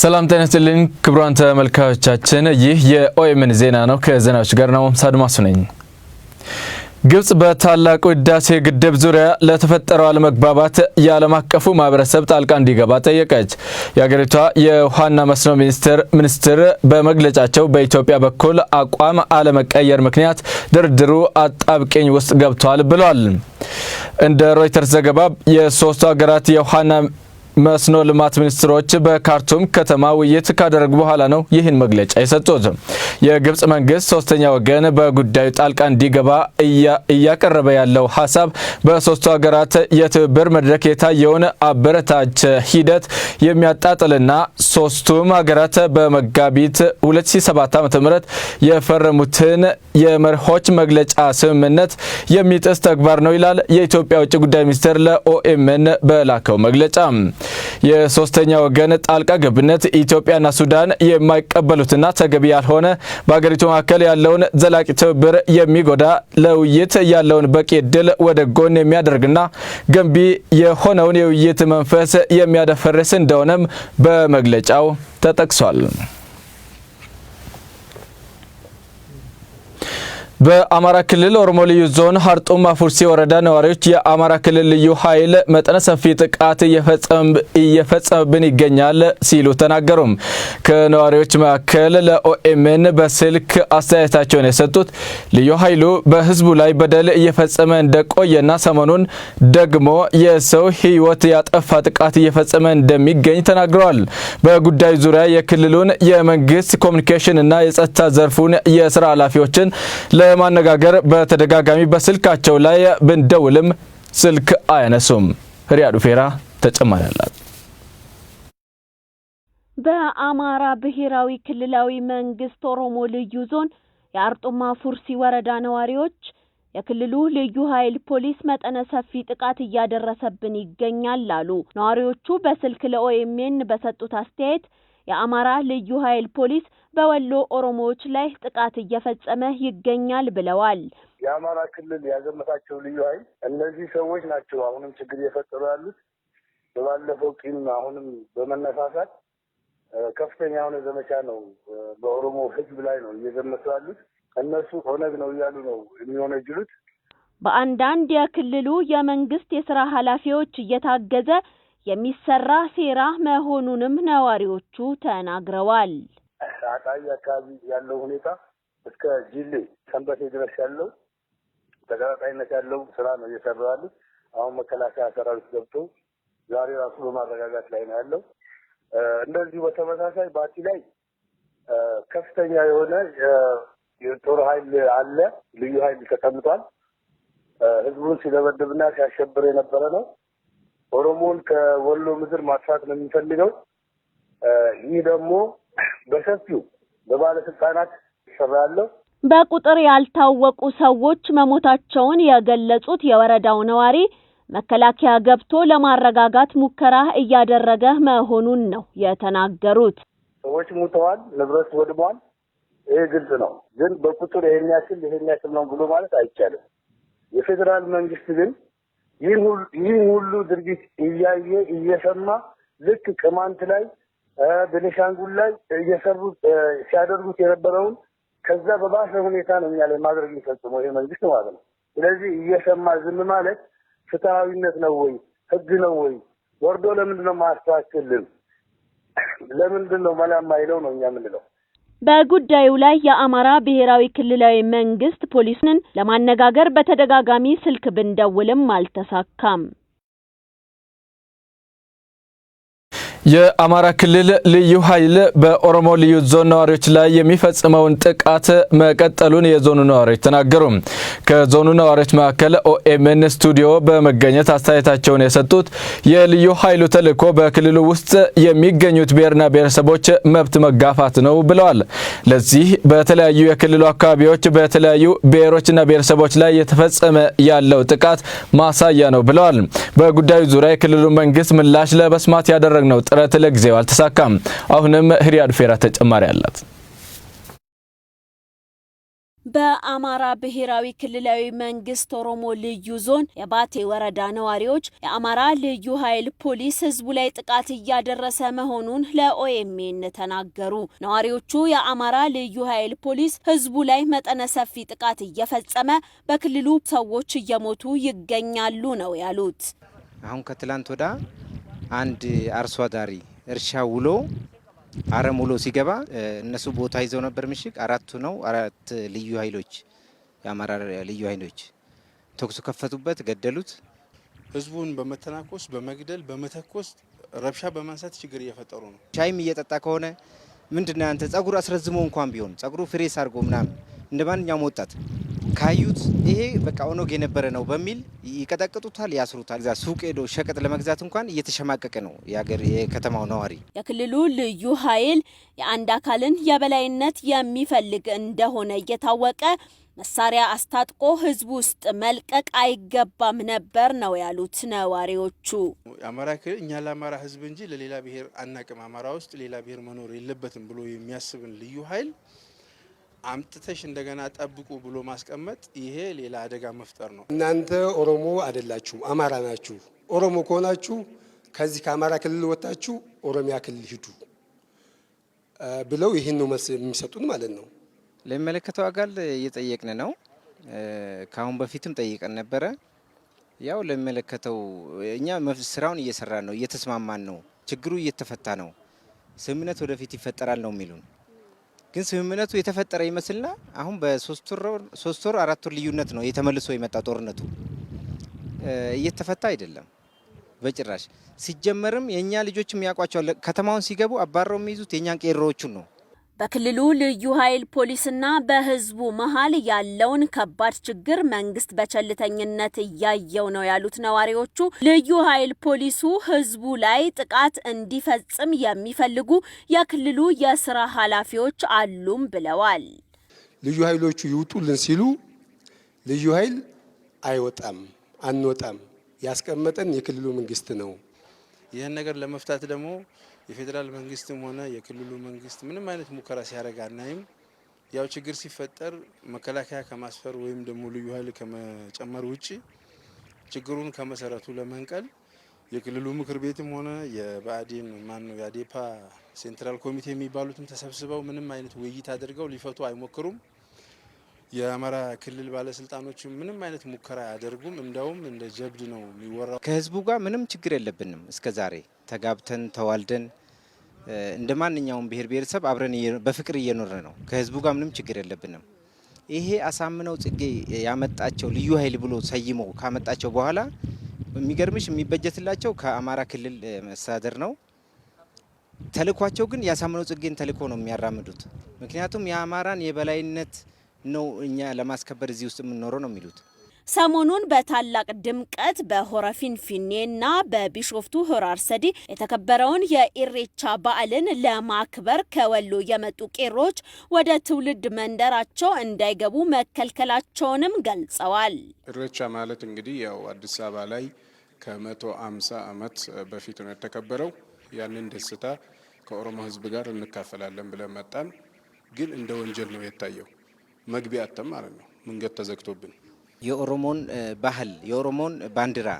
ሰላም ጤና ይስጥልኝ ክቡራን ተመልካቾቻችን ይህ የኦኤምን ዜና ነው ከዜናዎች ጋር ነው ሳድማሱ ነኝ ግብጽ በታላቁ ህዳሴ ግድብ ዙሪያ ለተፈጠረው አለመግባባት የዓለም አቀፉ ማህበረሰብ ጣልቃ እንዲገባ ጠየቀች የሀገሪቷ የውሃና መስኖ ሚኒስትር በመግለጫቸው በኢትዮጵያ በኩል አቋም አለመቀየር ምክንያት ድርድሩ አጣብቂኝ ውስጥ ገብቷል ብለዋል እንደ ሮይተርስ ዘገባ የሶስቱ ሀገራት የውሃና መስኖ ልማት ሚኒስትሮች በካርቱም ከተማ ውይይት ካደረጉ በኋላ ነው ይህን መግለጫ የሰጡት የግብጽ መንግስት ሶስተኛ ወገን በጉዳዩ ጣልቃ እንዲገባ እያቀረበ ያለው ሐሳብ በሶስቱ ሀገራት የትብብር መድረክ የታየውን አበረታች ሂደት የሚያጣጥልና ሶስቱም ሀገራት በመጋቢት 2007 ዓ.ም የፈረሙትን የመርሆች መግለጫ ስምምነት የሚጥስ ተግባር ነው ይላል የኢትዮጵያ ውጭ ጉዳይ ሚኒስቴር ለኦኤምን በላከው መግለጫ የሶስተኛ ወገን ጣልቃ ገብነት ኢትዮጵያና ሱዳን የማይቀበሉትና ተገቢ ያልሆነ በአገሪቱ መካከል ያለውን ዘላቂ ትብብር የሚጎዳ ለውይይት ያለውን በቂ ዕድል ወደ ጎን የሚያደርግና ገንቢ የሆነውን የውይይት መንፈስ የሚያደፈርስ እንደሆነም በመግለጫው ተጠቅሷል በአማራ ክልል ኦሮሞ ልዩ ዞን ሀርጡማ ፉርሲ ወረዳ ነዋሪዎች የአማራ ክልል ልዩ ኃይል መጠነ ሰፊ ጥቃት እየፈጸመብን ይገኛል ሲሉ ተናገሩ ከነዋሪዎች መካከል ለኦኤምን በስልክ አስተያየታቸውን የሰጡት ልዩ ኃይሉ በህዝቡ ላይ በደል እየፈጸመ እንደቆየና ሰሞኑን ደግሞ የሰው ህይወት ያጠፋ ጥቃት እየፈጸመ እንደሚገኝ ተናግረዋል በጉዳዩ ዙሪያ የክልሉን የመንግስት ኮሙኒኬሽን እና የጸጥታ ዘርፉን የሥራ ኃላፊዎችን ለማነጋገር በተደጋጋሚ በስልካቸው ላይ ብንደውልም ስልክ አያነሱም ሪያዱ ፌራ ተጨማሪ አላት በአማራ ብሔራዊ ክልላዊ መንግስት ኦሮሞ ልዩ ዞን የአርጡማ ፉርሲ ወረዳ ነዋሪዎች የክልሉ ልዩ ኃይል ፖሊስ መጠነ ሰፊ ጥቃት እያደረሰብን ይገኛል አሉ ነዋሪዎቹ በስልክ ለኦኤምን በሰጡት አስተያየት የአማራ ልዩ ኃይል ፖሊስ በወሎ ኦሮሞዎች ላይ ጥቃት እየፈጸመ ይገኛል ብለዋል የአማራ ክልል ያዘመታቸው ልዩ ኃይል እነዚህ ሰዎች ናቸው አሁንም ችግር እየፈጠሩ ያሉት በባለፈው ቂም አሁንም በመነሳሳት ከፍተኛ የሆነ ዘመቻ ነው በኦሮሞ ህዝብ ላይ ነው እየዘመቱ ያሉት እነሱ ኦነግ ነው እያሉ ነው የሚወነጅሉት በአንዳንድ የክልሉ የመንግስት የሥራ ኃላፊዎች እየታገዘ የሚሰራ ሴራ መሆኑንም ነዋሪዎቹ ተናግረዋል አጣይ አካባቢ ያለው ሁኔታ እስከ ጅሌ ሰንበቴ ድረስ ያለው ተጋጣይነት ያለው ስራ ነው እየሰራሉ አሁን መከላከያ ሰራዊት ገብቶ ዛሬ ራሱ በማረጋጋት ላይ ነው ያለው እንደዚህ በተመሳሳይ ባቲ ላይ ከፍተኛ የሆነ የጦር ኃይል አለ ልዩ ኃይል ተቀምጧል ህዝቡን ሲደበድብና ሲያሸብር የነበረ ነው ኦሮሞን ከወሎ ምድር ማጥፋት ነው የሚፈልገው ይህ ደግሞ በሰፊው በባለስልጣናት ይሰራለው በቁጥር ያልታወቁ ሰዎች መሞታቸውን የገለጹት የወረዳው ነዋሪ መከላከያ ገብቶ ለማረጋጋት ሙከራ እያደረገ መሆኑን ነው የተናገሩት ሰዎች ሞተዋል ንብረት ወድሟል ይሄ ግልጽ ነው ግን በቁጥር ይሄን ያክል ነው ብሎ ማለት አይቻልም የፌደራል መንግስት ግን ይህ ሁሉ ድርጊት እያየ እየሰማ ልክ ቅማንት ላይ በሌሻንጉል ላይ ሲያደርጉት የነበረውን ከዛ በባሰ ሁኔታ ነው ያለ ማድረግ የሚፈጽመው ይሄ መንግስት ማለት ነው ስለዚህ እየሰማ ዝም ማለት ፍትሃዊነት ነው ወይ ህግ ነው ወይ ወርዶ ለምንድነው ማስተካከልን ለምንድነው ማላማይለው ነው የሚያምንለው በጉዳዩ ላይ የአማራ ብሔራዊ ክልላዊ መንግስት ፖሊስን ለማነጋገር በተደጋጋሚ ስልክ ብንደውልም አልተሳካም የአማራ ክልል ልዩ ኃይል በኦሮሞ ልዩ ዞን ነዋሪዎች ላይ የሚፈጽመውን ጥቃት መቀጠሉን የዞኑ ነዋሪዎች ተናገሩ ከዞኑ ነዋሪዎች መካከል ኦኤምን ስቱዲዮ በመገኘት አስተያየታቸውን የሰጡት የልዩ ኃይሉ ተልዕኮ በክልሉ ውስጥ የሚገኙት ብሔርና ብሔረሰቦች መብት መጋፋት ነው ብለዋል ለዚህ በተለያዩ የክልሉ አካባቢዎች በተለያዩ ብሔሮችና ብሔረሰቦች ላይ የተፈጸመ ያለው ጥቃት ማሳያ ነው ብለዋል በጉዳዩ ዙሪያ የክልሉ መንግስት ምላሽ ለመስማት ያደረግነው ጥረት ለጊዜው አልተሳካም አሁንም ሪያዱ ፌራ ተጨማሪ አላት በአማራ ብሔራዊ ክልላዊ መንግስት ኦሮሞ ልዩ ዞን የባቴ ወረዳ ነዋሪዎች የአማራ ልዩ ኃይል ፖሊስ ህዝቡ ላይ ጥቃት እያደረሰ መሆኑን ለኦኤምኤን ተናገሩ። ነዋሪዎቹ የአማራ ልዩ ኃይል ፖሊስ ህዝቡ ላይ መጠነ ሰፊ ጥቃት እየፈጸመ በክልሉ ሰዎች እየሞቱ ይገኛሉ ነው ያሉት። አሁን ከትላንት ወዳ አንድ አርሶ አዳሪ እርሻ ውሎ አረሙሎ ሲገባ እነሱ ቦታ ይዘው ነበር ምሽግ አራት ልዩ ኃይሎች የአማራ ልዩ ኃይሎች ተኩስ ከፈቱበት፣ ገደሉት። ህዝቡን በመተናኮስ በመግደል በመተኮስ ረብሻ በማንሳት ችግር እየፈጠሩ ነው። ሻይም እየጠጣ ከሆነ ምንድነው አንተ ጸጉር አስረዝሞ እንኳን ቢሆን ጸጉሩ ፍሬስ አድርጎ ምናምን እንደማንኛውም ወጣት ካዩት ይሄ በቃ ኦነግ የነበረ ነው በሚል ይቀጠቅጡታል፣ ያስሩታል። እዛ ሱቅ ሄዶ ሸቀጥ ለመግዛት እንኳን እየተሸማቀቀ ነው የከተማው ነዋሪ። የክልሉ ልዩ ኃይል የአንድ አካልን የበላይነት የሚፈልግ እንደሆነ እየታወቀ መሳሪያ አስታጥቆ ህዝቡ ውስጥ መልቀቅ አይገባም ነበር ነው ያሉት ነዋሪዎቹ። አማራ ክልል እኛ ለአማራ ህዝብ እንጂ ለሌላ ብሔር አናቅም፣ አማራ ውስጥ ሌላ ብሔር መኖር የለበትም ብሎ የሚያስብን ልዩ ኃይል አምጥተሽ እንደገና ጠብቁ ብሎ ማስቀመጥ ይሄ ሌላ አደጋ መፍጠር ነው። እናንተ ኦሮሞ አይደላችሁ አማራ ናችሁ። ኦሮሞ ከሆናችሁ ከዚህ ከአማራ ክልል ወጣችሁ ኦሮሚያ ክልል ሂዱ ብለው ይሄን ነው የሚሰጡን ማለት ነው። ለሚመለከተው አካል እየጠየቅን ነው። ካሁን በፊትም ጠይቀን ነበረ። ያው ለሚመለከተው እኛ ስራውን እየሰራን ነው፣ እየተስማማን ነው፣ ችግሩ እየተፈታ ነው፣ ስምምነት ወደፊት ይፈጠራል ነው የሚሉን። ግን ስምምነቱ የተፈጠረ ይመስልና አሁን በ3 ወር 4 ወር ልዩነት ነው የተመልሶ የመጣ ጦርነቱ። እየተፈታ አይደለም በጭራሽ። ሲጀመርም የኛ ልጆችም ያቋቸው ከተማውን ሲገቡ አባረው የሚይዙት የኛን ቄሮዎቹን ነው። በክልሉ ልዩ ኃይል ፖሊስና በህዝቡ መሃል ያለውን ከባድ ችግር መንግስት በቸልተኝነት እያየው ነው ያሉት ነዋሪዎቹ ልዩ ኃይል ፖሊሱ ህዝቡ ላይ ጥቃት እንዲፈጽም የሚፈልጉ የክልሉ የስራ ኃላፊዎች አሉም ብለዋል። ልዩ ኃይሎቹ ይውጡልን ሲሉ ልዩ ኃይል አይወጣም፣ አንወጣም፣ ያስቀመጠን የክልሉ መንግስት ነው። ይህን ነገር ለመፍታት ደግሞ የፌዴራል መንግስትም ሆነ የክልሉ መንግስት ምንም አይነት ሙከራ ሲያደርግ አናይም። ያው ችግር ሲፈጠር መከላከያ ከማስፈር ወይም ደግሞ ልዩ ኃይል ከመጨመር ውጪ ችግሩን ከመሰረቱ ለመንቀል የክልሉ ምክር ቤትም ሆነ የባአዴን የአዴፓ ሴንትራል ኮሚቴ የሚባሉትም ተሰብስበው ምንም አይነት ውይይት አድርገው ሊፈቱ አይሞክሩም። የአማራ ክልል ባለስልጣኖች ምንም አይነት ሙከራ አያደርጉም። እንደውም እንደ ጀብድ ነው የሚወራው። ከህዝቡ ጋር ምንም ችግር የለብንም። እስከዛሬ ተጋብተን ተዋልደን እንደማንኛውም ብሔር ብሔረሰብ አብረን በፍቅር እየኖረ ነው። ከህዝቡ ጋር ምንም ችግር የለብንም። ይሄ አሳምነው ጽጌ ያመጣቸው ልዩ ኃይል ብሎ ሰይሞ ካመጣቸው በኋላ የሚገርምሽ የሚበጀትላቸው ከአማራ ክልል መስተዳድር ነው። ተልኳቸው ግን ያሳምነው ጽጌን ተልኮ ነው የሚያራምዱት። ምክንያቱም የአማራን የበላይነት ነው እኛ ለማስከበር እዚህ ውስጥ የምንኖረው ነው የሚሉት። ሰሞኑን በታላቅ ድምቀት በሆረ ፊንፊኔና በቢሾፍቱ ሆራ አርሰዲ የተከበረውን የኢሬቻ በዓልን ለማክበር ከወሎ የመጡ ቄሮች ወደ ትውልድ መንደራቸው እንዳይገቡ መከልከላቸውንም ገልጸዋል። ኢሬቻ ማለት እንግዲህ ያው አዲስ አበባ ላይ ከ150 ዓመት በፊት ነው የተከበረው። ያንን ደስታ ከኦሮሞ ህዝብ ጋር እንካፈላለን ብለን መጣን። ግን እንደ ወንጀል ነው የታየው። መግቢያ አተም ማለት ነው። መንገድ ተዘግቶብን የኦሮሞን ባህል የኦሮሞን ባንዲራ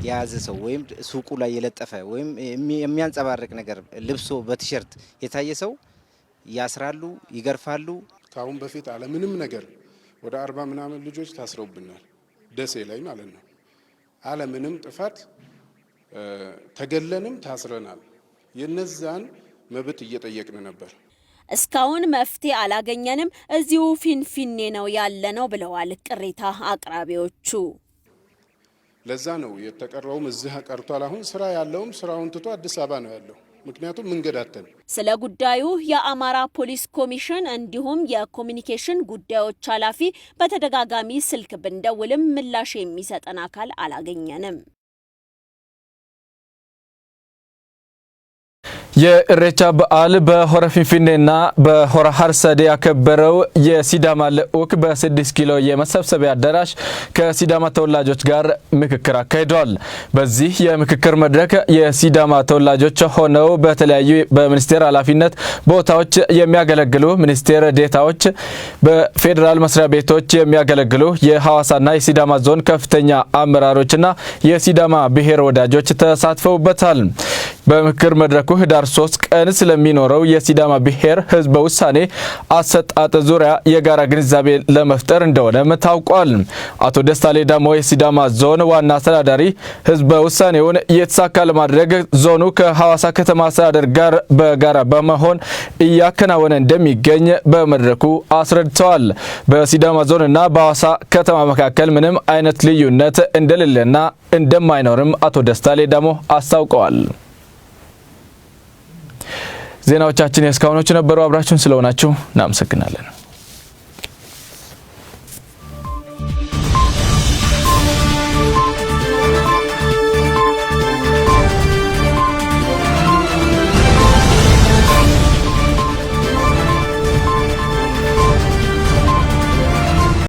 የያዘ ሰው ወይም ሱቁ ላይ የለጠፈ ወይም የሚያንጸባርቅ ነገር ልብሶ በቲሸርት የታየ ሰው ያስራሉ፣ ይገርፋሉ። ካሁን በፊት አለ ምንም ነገር ወደ 40 ምናምን ልጆች ታስረውብናል፣ ደሴ ላይ ማለት ነው። አለ ምንም ጥፋት ተገለንም ታስረናል። የነዛን መብት እየጠየቅን ነበር። እስካሁን መፍትሄ አላገኘንም፣ እዚሁ ፊንፊኔ ነው ያለነው ብለዋል ቅሬታ አቅራቢዎቹ። ለዛ ነው የተቀረውም እዚህ ቀርቷል። አሁን ስራ ያለውም ስራውን ትቶ አዲስ አበባ ነው ያለው። ምክንያቱም መንገድ አተን። ስለ ጉዳዩ የአማራ ፖሊስ ኮሚሽን እንዲሁም የኮሚኒኬሽን ጉዳዮች ኃላፊ በተደጋጋሚ ስልክ ብንደውልም ምላሽ የሚሰጠን አካል አላገኘንም። የኢሬቻ በዓል በሆረ ፊንፊኔና በሆረ ሀርሰዴ ያከበረው የሲዳማ ልዑክ በ6 ኪሎ የመሰብሰቢያ አዳራሽ ከሲዳማ ተወላጆች ጋር ምክክር አካሂዷል። በዚህ የምክክር መድረክ የሲዳማ ተወላጆች ሆነው በተለያዩ በሚኒስቴር ኃላፊነት ቦታዎች የሚያገለግሉ ሚኒስቴር ዴታዎች፣ በፌደራል መስሪያ ቤቶች የሚያገለግሉ የሐዋሳና የሲዳማ ዞን ከፍተኛ አመራሮችና የሲዳማ ብሔር ወዳጆች ተሳትፈውበታል። በምክክር መድረኩ ህዳር 3 ቀን ስለሚኖረው የሲዳማ ብሔር ህዝበ ውሳኔ አሰጣጥ ዙሪያ የጋራ ግንዛቤ ለመፍጠር እንደሆነ ታውቋል። አቶ ደስታ ሌዳሞ የሲዳማ ዞን ዋና አስተዳዳሪ ህዝበ ውሳኔውን የተሳካ ለማድረግ ዞኑ ከሐዋሳ ከተማ አስተዳደር ጋር በጋራ በመሆን እያከናወነ እንደሚገኝ በመድረኩ አስረድተዋል። በሲዳማ ዞንና በሐዋሳ ከተማ መካከል ምንም አይነት ልዩነት እንደሌለና እንደማይኖርም አቶ ደስታ ሌዳሞ አስታውቀዋል። ዜናዎቻችን እስካሁኖቹ ነበሩ። አብራችሁን ስለሆናችሁ እናመሰግናለን።